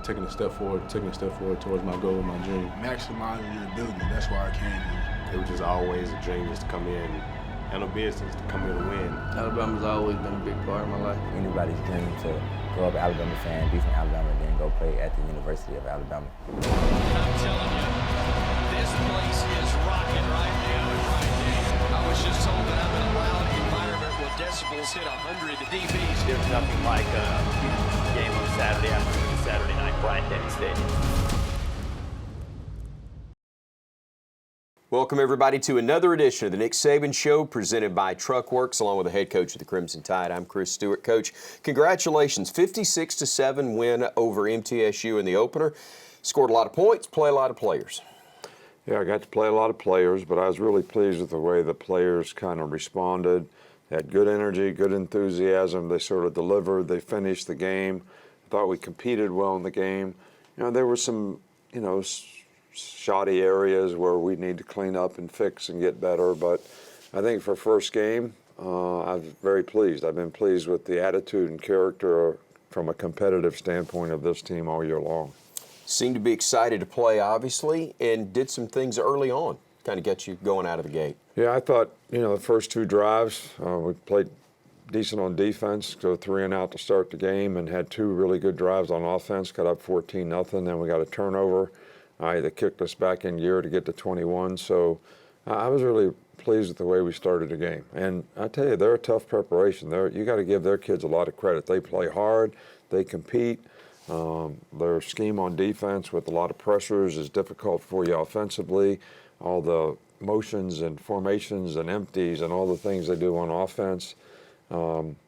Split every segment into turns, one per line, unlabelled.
taking a step forward towards my goal, my dream.
Maximizing your ability, that's why I came here.
It was just always a dream just to come in, handle business, to come here to win.
Alabama's always been a big part of my life.
Anybody's dream to grow up an Alabama fan, be from Alabama, and then go play at the University of Alabama.
I'm telling you, this place is rocking right now. I was just told that I'm in a loud environment where decibels hit 100 dBs.
There's nothing like a huge game on Saturday afternoon, Saturday night, Bryant-Denny Stadium.
Welcome, everybody, to another edition of the Nick Saban Show presented by Truckworks, along with the head coach of the Crimson Tide. I'm Chris Stewart. Coach, congratulations. 56-7 win over MTSU in the opener. Scored a lot of points, play a lot of players.
Yeah, I got to play a lot of players, but I was really pleased with the way the players kind of responded. They had good energy, good enthusiasm. They sort of delivered. They finished the game. I thought we competed well in the game. You know, there were some, shoddy areas where we need to clean up and fix and get better. But I think for first game, I'm very pleased. I've been pleased with the attitude and character from a competitive standpoint of this team all year long.
Seemed to be excited to play, obviously, and did some things early on, kind of get you going out of the gate.
Yeah, I thought, the first two drives, we played decent on defense, go 3 and out to start the game, and had 2 really good drives on offense, got up 14-0, then we got a turnover. That kicked us back in gear to get to 21. So I was really pleased with the way we started the game. And I tell you, they're a tough preparation. You got to give their kids a lot of credit. They play hard. They compete. Their scheme on defense with a lot of pressures is difficult for you offensively. All the motions and formations and empties and all the things they do on offense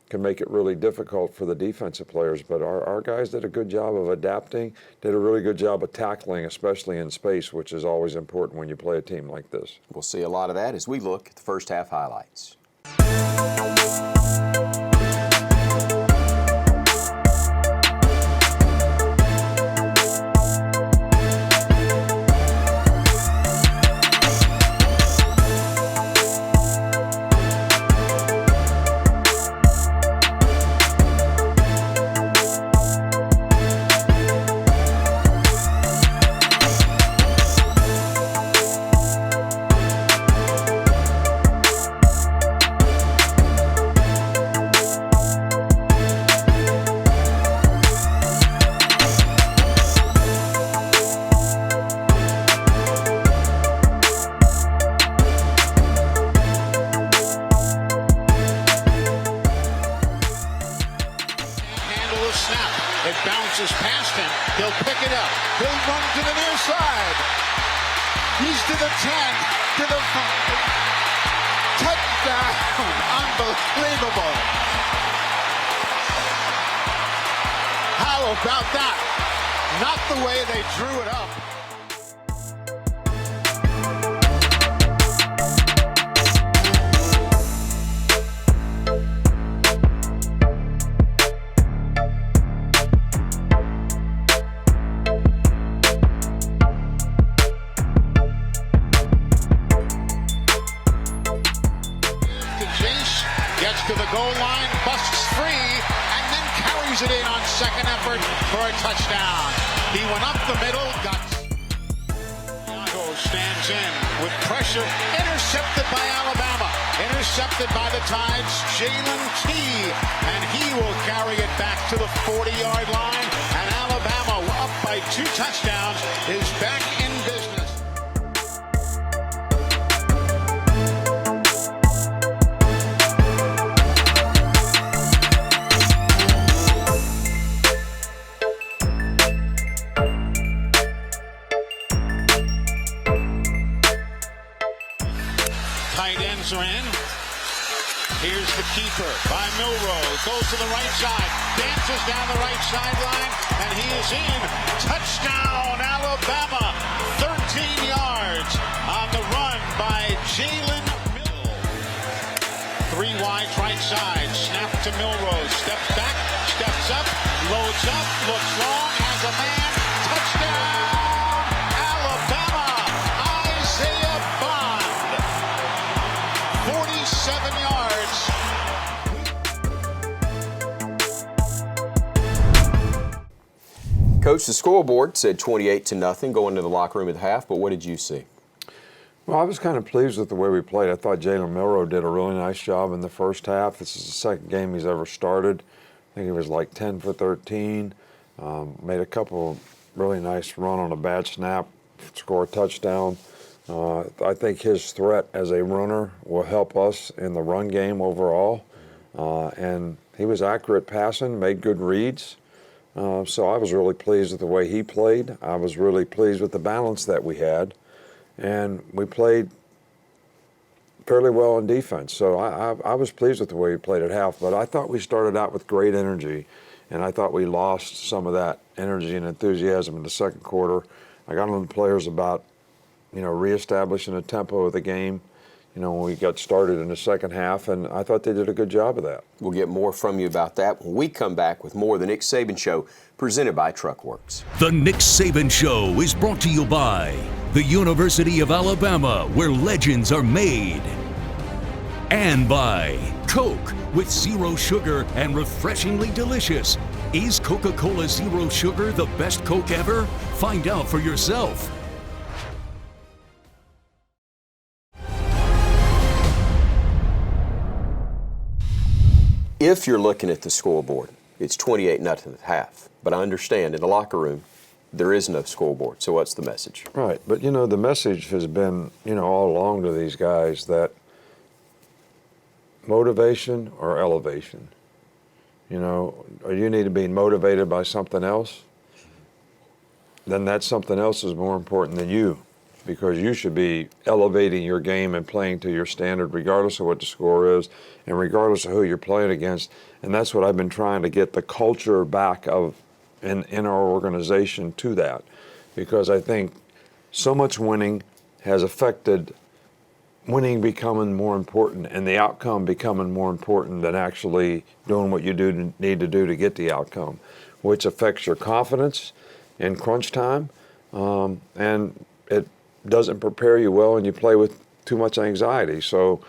can make it really difficult for the defensive players. But our guys did a good job of adapting, did a really good job of tackling, especially in space, which is always important when you play a team like this.
We'll see a lot of that as we look at the first half highlights.
It bounces past him. He'll pick it up. He'll run to the near side. He's to the 10, to the 5. Touchdown. Unbelievable. How about that? Not the way they drew it up. Gets to the goal line, busts free, and then carries it in on second effort for a touchdown. He went up the middle, got... Iago stands in with pressure, intercepted by Alabama. Intercepted by the Tide's Jalen Key, and he will carry it back to the 40-yard line. And Alabama, up by 2 touchdowns, is back in business. Tight ends are in. Here's the keeper by Milrose. Goes to the right side. Dances down the right sideline. And he is in. Touchdown, Alabama. 13 yards on the run by Jalen Mill. 3 wide right side. Snap to Milrose. Steps back. Steps up. Loads up. Looks long. Has a man. Touchdown.
Coach, the scoreboard said 28-0 going to the locker room at the half, but what did you see?
Well, I was kind of pleased with the way we played. I thought Jalen Milroe did a really nice job in the first half. This is the second game he's ever started. I think he was like 10 for 13. Made a couple really nice run on a bad snap, score a touchdown. I think his threat as a runner will help us in the run game overall. And he was accurate passing, made good reads. So I was really pleased with the way he played. I was really pleased with the balance that we had. And we played fairly well on defense. So I was pleased with the way we played at half. But I thought we started out with great energy. And I thought we lost some of that energy and enthusiasm in the second quarter. I got on the players about, reestablishing the tempo of the game, when we got started in the second half, and I thought they did a good job of that.
We'll get more from you about that when we come back with more of the Nick Saban Show, presented by Truckworks.
The Nick Saban Show is brought to you by the University of Alabama, where legends are made, and by Coke, with zero sugar and refreshingly delicious. Is Coca-Cola Zero Sugar the best Coke ever? Find out for yourself.
If you're looking at the scoreboard, it's 28-0 at half. But I understand in the locker room, there is no scoreboard. So what's the message?
Right. But, the message has been, all along to these guys that motivation or elevation. Or you need to be motivated by something else, then that something else is more important than you, because you should be elevating your game and playing to your standard regardless of what the score is and regardless of who you're playing against. And that's what I've been trying to get the culture back of in our organization to that, because I think so much winning has affected winning becoming more important and the outcome becoming more important than actually doing what you need to do to get the outcome, which affects your confidence in crunch time, and it doesn't prepare you well, and you play with too much anxiety. So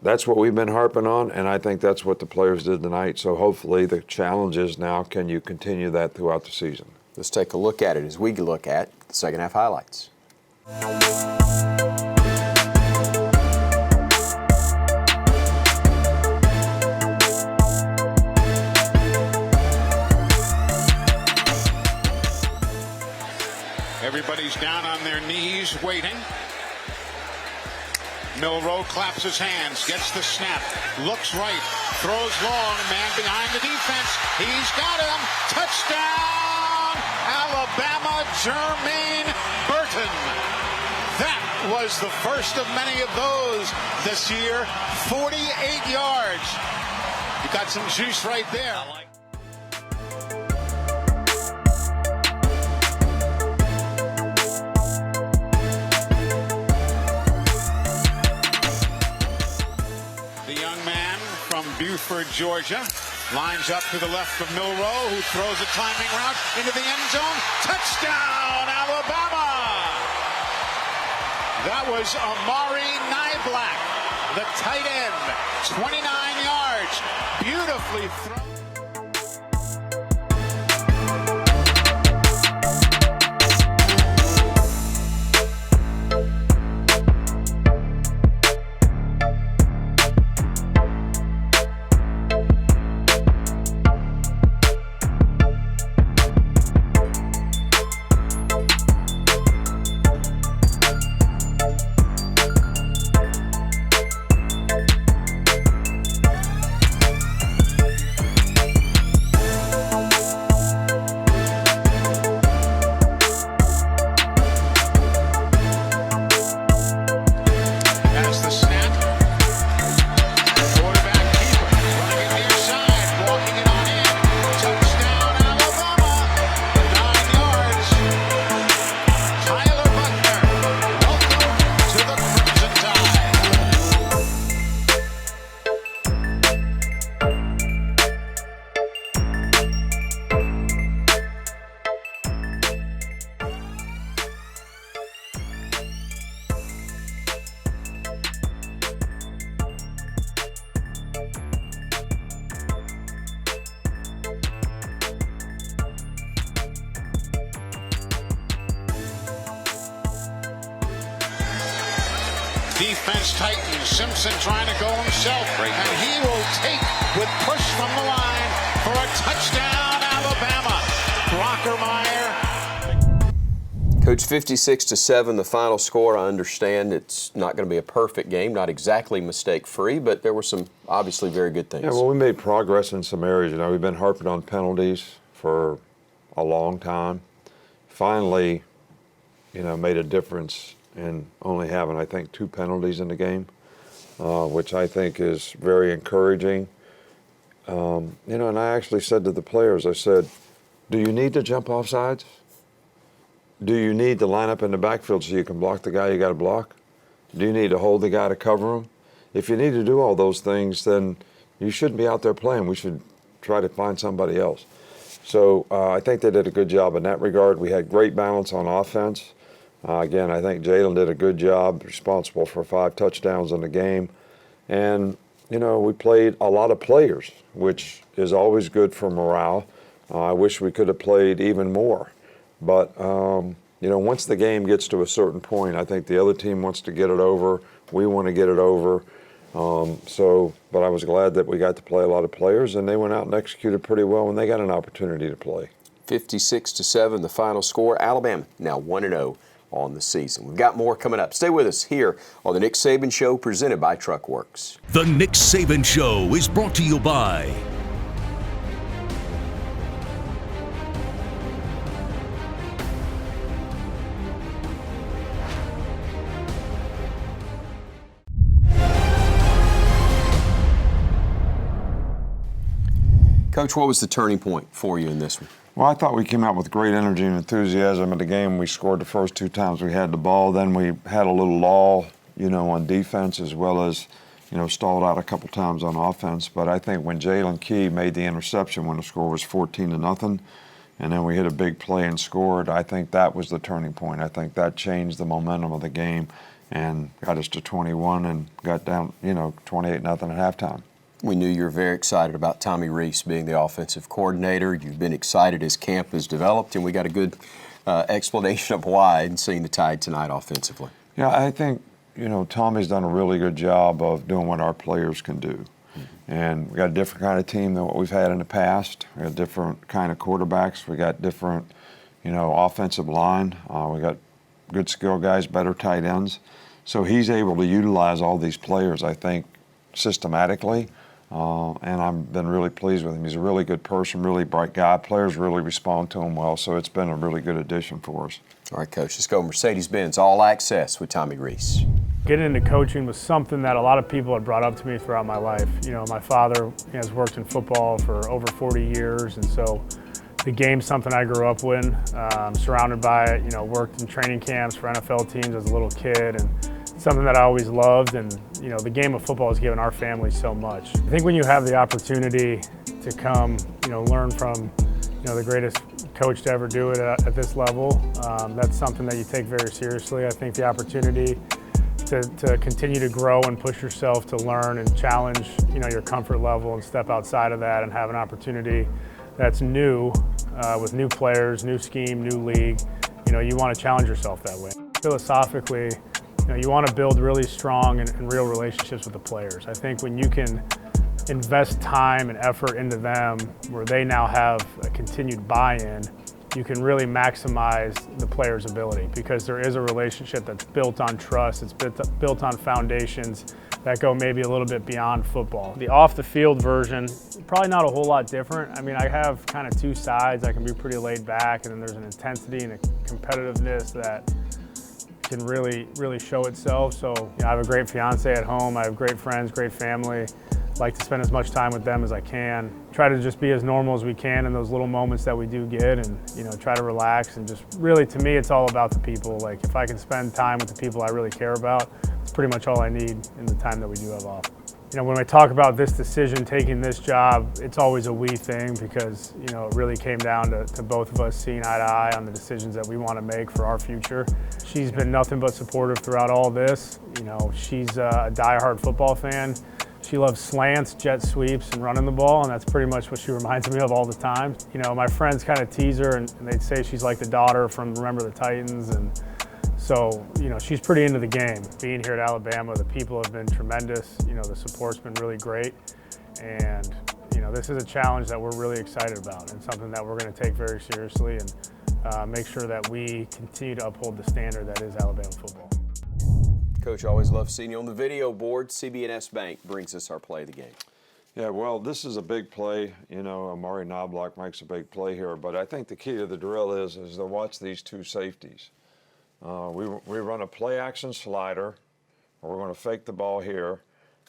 that's what we've been harping on, and I think that's what the players did tonight. So hopefully the challenge is now, can you continue that throughout the season?
Let's take a look at it as we look at the second half highlights.
Everybody's down on their knees waiting. Milroe claps his hands, gets the snap, looks right, throws long, man behind the defense. He's got him. Touchdown, Alabama, Jermaine Burton. That was the first of many of those this year. 48 yards. You got some juice right there. Buford, Georgia, lines up to the left of Milroe, who throws a timing route into the end zone. Touchdown, Alabama! That was Amari Niblack, the tight end. 29 yards, beautifully thrown. defense tightens. Simpson trying to go himself. And he will take with push from the line for a touchdown, Alabama. Brockermeyer.
Coach, 56-7, the final score. I understand it's not going to be a perfect game, not exactly mistake-free, but there were some obviously very good things.
Yeah, well, we made progress in some areas. You know, we've been harping on penalties for a long time. Finally, you know, made a difference in only having, I think, 2 penalties in the game, which I think is very encouraging. You know, and I actually said to the players, I said, do you need to jump off sides? Do you need to line up in the backfield so you can block the guy you got to block? Do you need to hold the guy to cover him? If you need to do all those things, then you shouldn't be out there playing. We should try to find somebody else. So I think they did a good job in that regard. We had great balance on offense. Again, I think Jalen did a good job, responsible for 5 touchdowns in the game. And, you know, we played a lot of players, which is always good for morale. I wish we could have played even more. But, you know, once the game gets to a certain point, I think the other team wants to get it over. We want to get it over. But I was glad that we got to play a lot of players, and they went out and executed pretty well when they got an opportunity to play.
56-7, the final score. Alabama now 1-0 on the season. We've got more coming up. Stay with us here on the Nick Saban Show, presented by Truckworks.
The Nick Saban Show is brought to you by
Coach, what was the turning point for you in this one?
Well, I thought we came out with great energy and enthusiasm in the game. We scored the first 2 times we had the ball. Then we had a little lull, you know, on defense, as well as, you know, stalled out a couple times on offense. But I think when Jalen Key made the interception when the score was 14-0, and then we hit a big play and scored, I think that was the turning point. I think that changed the momentum of the game and got us to 21 and got down, you know, 28-0 at halftime.
We knew you were very excited about Tommy Rees being the offensive coordinator. You've been excited as camp has developed, and we got a good explanation of why and seeing the Tide tonight offensively.
Yeah, I think, you know, Tommy's done a really good job of doing what our players can do. And we got a different kind of team than what we've had in the past. We got different kind of quarterbacks. We got different, you know, offensive line. We got good skill guys, better tight ends. So he's able to utilize all these players, I think, systematically. And I've been really pleased with him. He's a really good person, really bright guy. Players really respond to him well, so it's been a really good addition for us.
All right, Coach, let's go Mercedes-Benz All Access with Tommy Rees.
Getting into coaching was something that a lot of people had brought up to me throughout my life. You know, my father has worked in football for over 40 years, and so the game's something I grew up with, surrounded by it, you know, worked in training camps for NFL teams as a little kid, and something that I always loved. And, you know, the game of football has given our family so much. I think when you have the opportunity to come, you know, learn from, you know, the greatest coach to ever do it at this level, that's something that you take very seriously. I think the opportunity to continue to grow and push yourself to learn and challenge, you know, your comfort level and step outside of that and have an opportunity that's new, with new players, new scheme, new league. You know, you want to challenge yourself that way. Philosophically, you know, you want to build really strong and real relationships with the players. I think when you can invest time and effort into them where they now have a continued buy-in, you can really maximize the player's ability, because there is a relationship that's built on trust, it's built on foundations that go maybe a little bit beyond football. The off-the-field version, probably not a whole lot different. I mean, I have kind of 2 sides. I can be pretty laid back, and then there's an intensity and a competitiveness that can really show itself. So, you know, I have a great fiance at home. I have great friends, great family. Like to spend as much time with them as I can. Try to just be as normal as we can in those little moments that we do get, and, you know, try to relax, and just really, to me, it's all about the people. Like, if I can spend time with the people I really care about, it's pretty much all I need in the time that we do have off. You know, when I talk about this decision, taking this job, it's always a we thing, because, you know, it really came down to both of us seeing eye to eye on the decisions that we want to make for our future. She's been nothing but supportive throughout all this. You know, she's a diehard football fan. She loves slants, jet sweeps, and running the ball, and that's pretty much what she reminds me of all the time. You know, my friends kind of tease her, and they'd say she's like the daughter from Remember the Titans, and So, you know, she's pretty into the game. Being here at Alabama, the people have been tremendous. You know, the support's been really great. And, you know, this is a challenge that we're really excited about and something that we're going to take very seriously and make sure that we continue to uphold the standard that is Alabama football.
Coach, always love seeing you on the video board. CB&S Bank brings us our play of the game.
Yeah, well, this is a big play. You know, Amari Knobloch makes a big play here, but I think the key to the drill is to watch these two safeties. We run a play action slider, or we're going to fake the ball here,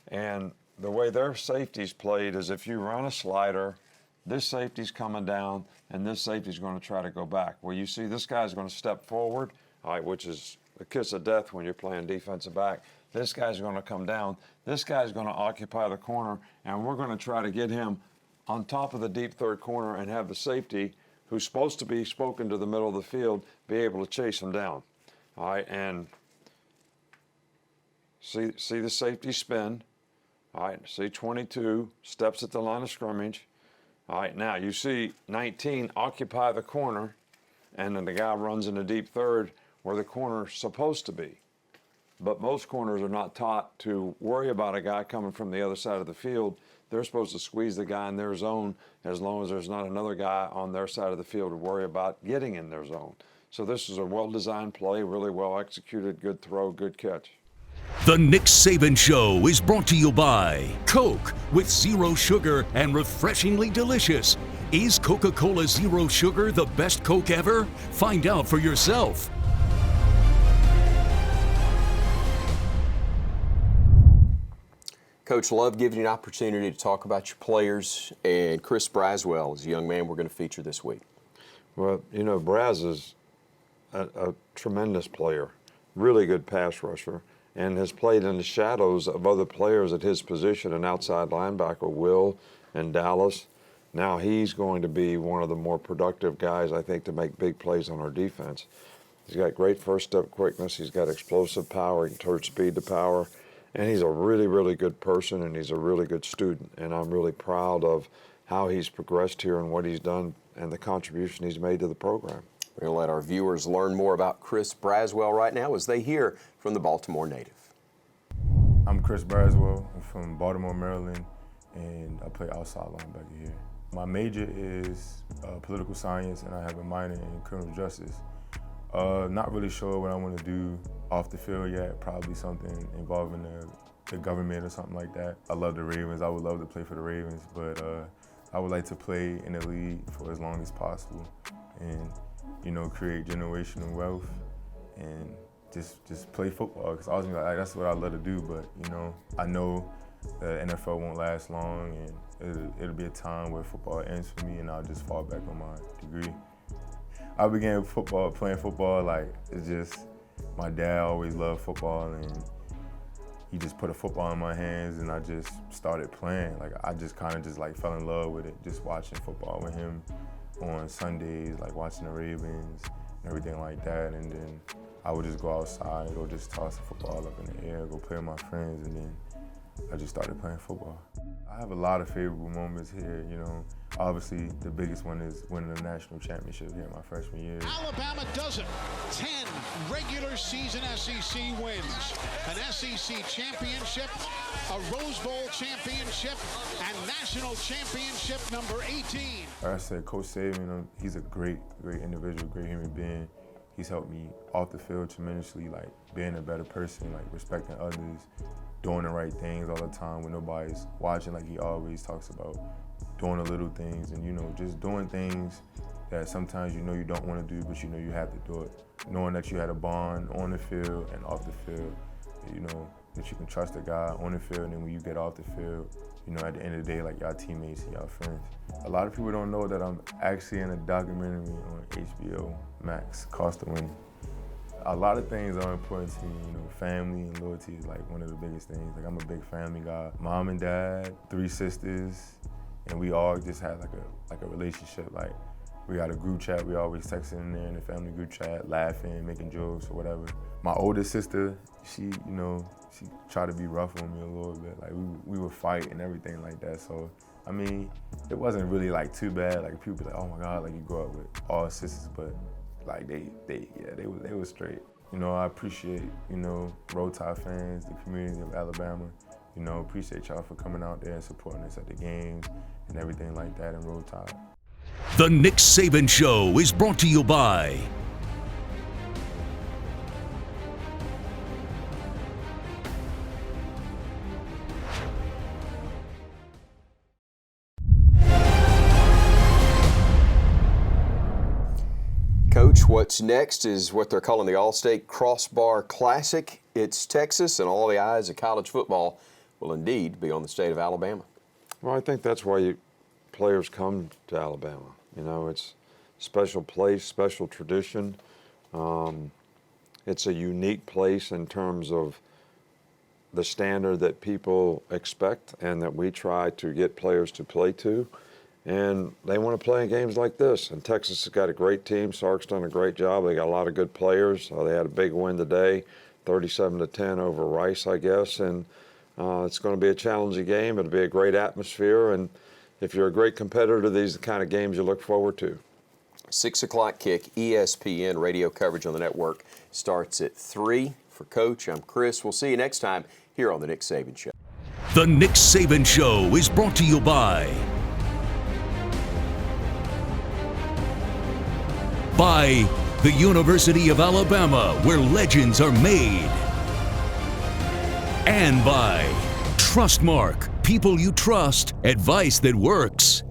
and the way their safety's played is if you run a slider, this safety's coming down, and this safety's going to try to go back. Well, you see this guy's going to step forward, all right, which is the kiss of death when you're playing defensive back. This guy's going to come down. This guy's going to occupy the corner, and we're going to try to get him on top of the deep third corner and have the safety, who's supposed to be spoken to the middle of the field, be able to chase him down. All right, and see the safety spin. All right, see 22 steps at the line of scrimmage. All right, now you see 19 occupy the corner, and then the guy runs in the deep third where the corner's supposed to be. But most corners are not taught to worry about a guy coming from the other side of the field. They're supposed to squeeze the guy in their zone as long as there's not another guy on their side of the field to worry about getting in their zone. So this is a well-designed play, really well executed, good throw, good catch.
The Nick Saban Show is brought to you by Coke with zero sugar and refreshingly delicious. Is Coca-Cola Zero Sugar the best Coke ever? Find out for yourself.
Coach, love giving you an opportunity to talk about your players, and Chris Braswell is a young man we're going to feature this week.
Well, you know, Braz is a tremendous player, really good pass rusher, and has played in the shadows of other players at his position, an outside linebacker, Will and Dallas. Now he's going to be one of the more productive guys, I think, to make big plays on our defense. He's got great first step quickness. He's got explosive power. He can turn speed to power. And he's a really, really good person, and he's a really good student. And I'm really proud of how he's progressed here and what he's done and the contribution he's made to the program.
We're going to let our viewers learn more about Chris Braswell right now as they hear from the Baltimore native.
I'm Chris Braswell. I'm from Baltimore, Maryland, and I play outside linebacker here. My major is political science, and I have a minor in criminal justice. Not really sure what I want to do off the field yet, probably something involving the government or something like that. I love the Ravens. I would love to play for the Ravens, but I would like to play in the league for as long as possible and, you know, create generational wealth and just play football, because ultimately that's what I love to do. But, you know the NFL won't last long, and it'll be a time where football ends for me and I'll just fall back on my degree. I began playing football, like, it's just, my dad always loved football, and he just put a football in my hands, and I just started playing. Like, I just kind of just like fell in love with it, just watching football with him on Sundays, like watching the Ravens and everything like that. And then I would just go outside, go just toss the football up in the air, go play with my friends, and then I just started playing football. I have a lot of favorable moments here, you know. Obviously, the biggest one is winning the national championship here my freshman year.
Alabama does it. 10 regular season SEC wins. An SEC championship, a Rose Bowl championship, and national championship number 18.
Like I said, Coach Saban, he's a great individual, great human being. He's helped me off the field tremendously, like being a better person, like respecting others, doing the right things all the time when nobody's watching, like he always talks about. Doing the little things and, you know, just doing things that sometimes you know you don't want to do, but you know you have to do it. Knowing that you had a bond on the field and off the field, you know, that you can trust a guy on the field, and then when you get off the field, you know, at the end of the day, like y'all teammates and y'all friends. A lot of people don't know that I'm actually in a documentary on HBO Max, Cost of Winning. A lot of things are important to me, you know, family and loyalty is like one of the biggest things. Like, I'm a big family guy. Mom and dad, 3 sisters, and we all just had like a relationship. Like, we got a group chat, we always texting in there in the family group chat, laughing, making jokes or whatever. My oldest sister, she tried to be rough on me a little bit. Like, we would fight and everything like that. So, I mean, it wasn't really like too bad. Like, people be like, oh my God, like you grow up with all sisters, but like they were straight. You know, I appreciate, you know, Roll Tide fans, the community of Alabama. You know, appreciate y'all for coming out there and supporting us at the games and everything like that in Roll Tide.
The Nick Saban Show is brought to you by
Coach, what's next is what they're calling the All-State Crossbar Classic. It's Texas, and all the eyes of college football will indeed be on the state of Alabama.
Well, I think that's why players come to Alabama. You know, it's a special place, special tradition. It's a unique place in terms of the standard that people expect and that we try to get players to play to. And they want to play in games like this. And Texas has got a great team. Sark's done a great job. They got a lot of good players. They had a big win today, 37-10 over Rice, I guess. And it's going to be a challenging game. It'll be a great atmosphere. And if you're a great competitor, these are the kind of games you look forward to.
6 o'clock kick, ESPN radio coverage on the network starts at 3. For Coach, I'm Chris. We'll see you next time here on The Nick Saban Show.
The Nick Saban Show is brought to you by the University of Alabama, where legends are made. And by Trustmark, people you trust, advice that works.